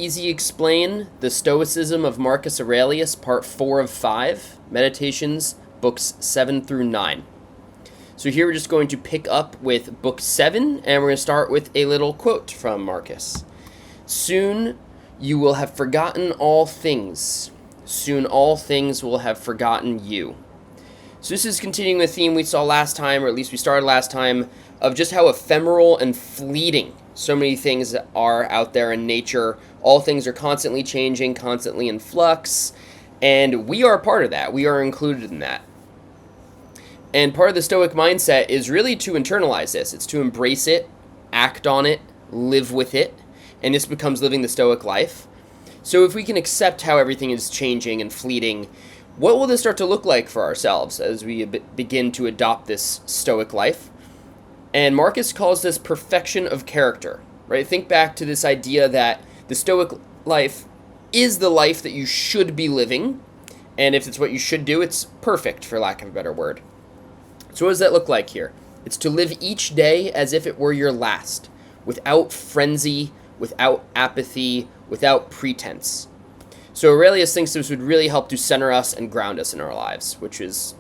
Easy Explain, The Stoicism of Marcus Aurelius, Part 4 of 5, Meditations, Books 7 through 9. So here we're just going to pick up with Book 7, and we're going to start with a little quote from Marcus. Soon you will have forgotten all things. Soon all things will have forgotten you. So this is continuing the theme we saw last time, or at least we started last time, of just how ephemeral and fleeting so many things are out there in nature. All things are constantly changing, constantly in flux, and we are a part of that. We are included in that. And part of the Stoic mindset is really to internalize this. It's to embrace it, act on it, live with it, and this becomes living the Stoic life. So if we can accept how everything is changing and fleeting, what will this start to look like for ourselves as we begin to adopt this Stoic life? And Marcus calls this perfection of character, right? Think back to this idea that the Stoic life is the life that you should be living, and if it's what you should do, it's perfect, for lack of a better word. So what does that look like here? It's to live each day as if it were your last, without frenzy, without apathy, without pretense. So Aurelius thinks this would really help to center us and ground us in our lives, which is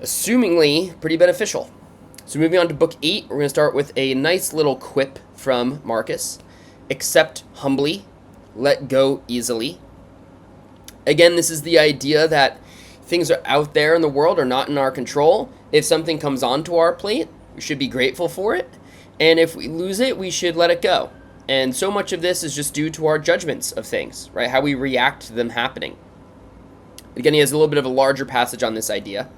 assumingly pretty beneficial. So moving on to Book 8, we're going to start with a nice little quip from Marcus. Accept humbly, let go easily. Again, this is the idea that things are out there in the world are not in our control. If something comes onto our plate, we should be grateful for it. And if we lose it, we should let it go. And so much of this is just due to our judgments of things, right? How we react to them happening. Again, he has a little bit of a larger passage on this idea.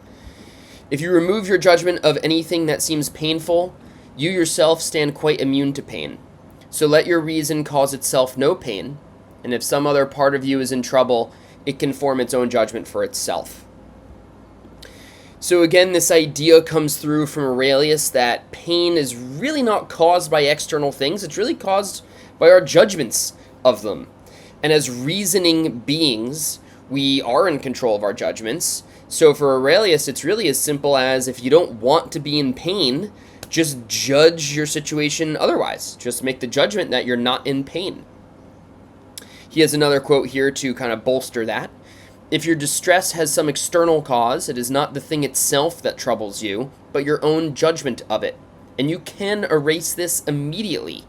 If you remove your judgment of anything that seems painful, you yourself stand quite immune to pain. So let your reason cause itself no pain, and if some other part of you is in trouble, it can form its own judgment for itself. So again, this idea comes through from Aurelius that pain is really not caused by external things, it's really caused by our judgments of them. And as reasoning beings, we are in control of our judgments. So for Aurelius, it's really as simple as if you don't want to be in pain, just judge your situation otherwise. Just make the judgment that you're not in pain. He has another quote here to kind of bolster that. If your distress has some external cause, it is not the thing itself that troubles you, but your own judgment of it. And you can erase this immediately.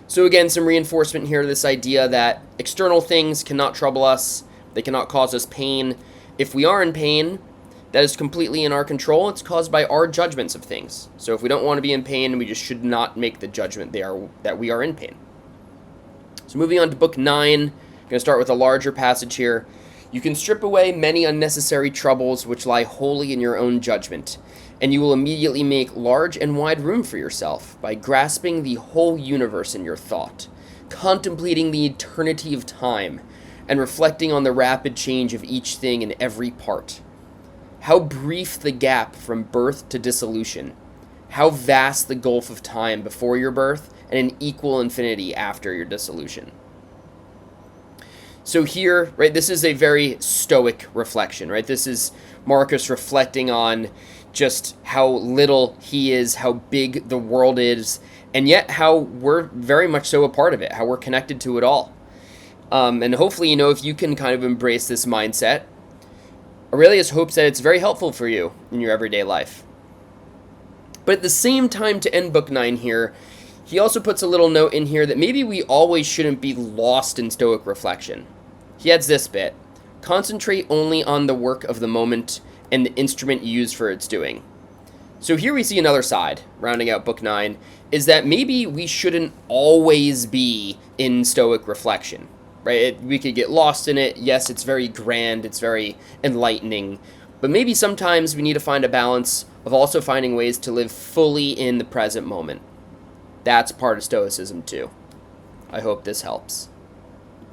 So again, some reinforcement here to this idea that external things cannot trouble us. They cannot cause us pain. If we are in pain, that is completely in our control. It's caused by our judgments of things. So if we don't want to be in pain, we just should not make the judgment that we are in pain. So moving on to Book 9, I'm going to start with a larger passage here. You can strip away many unnecessary troubles which lie wholly in your own judgment, and you will immediately make large and wide room for yourself by grasping the whole universe in your thought, contemplating the eternity of time, and reflecting on the rapid change of each thing in every part. How brief the gap from birth to dissolution. How vast the gulf of time before your birth and an equal infinity after your dissolution. So here, right, this is a very Stoic reflection, right? This is Marcus reflecting on just how little he is, how big the world is, and yet how we're very much so a part of it, how we're connected to it all. And hopefully, if you can kind of embrace this mindset, Aurelius hopes that it's very helpful for you in your everyday life. But at the same time, to end Book 9 here, he also puts a little note in here that maybe we always shouldn't be lost in Stoic reflection. He adds this bit: concentrate only on the work of the moment and the instrument used for its doing. So here we see another side, rounding out Book 9, is that maybe we shouldn't always be in Stoic reflection. Right? We could get lost in it. Yes, it's very grand, it's very enlightening, but maybe sometimes we need to find a balance of also finding ways to live fully in the present moment. That's part of Stoicism too. I hope this helps.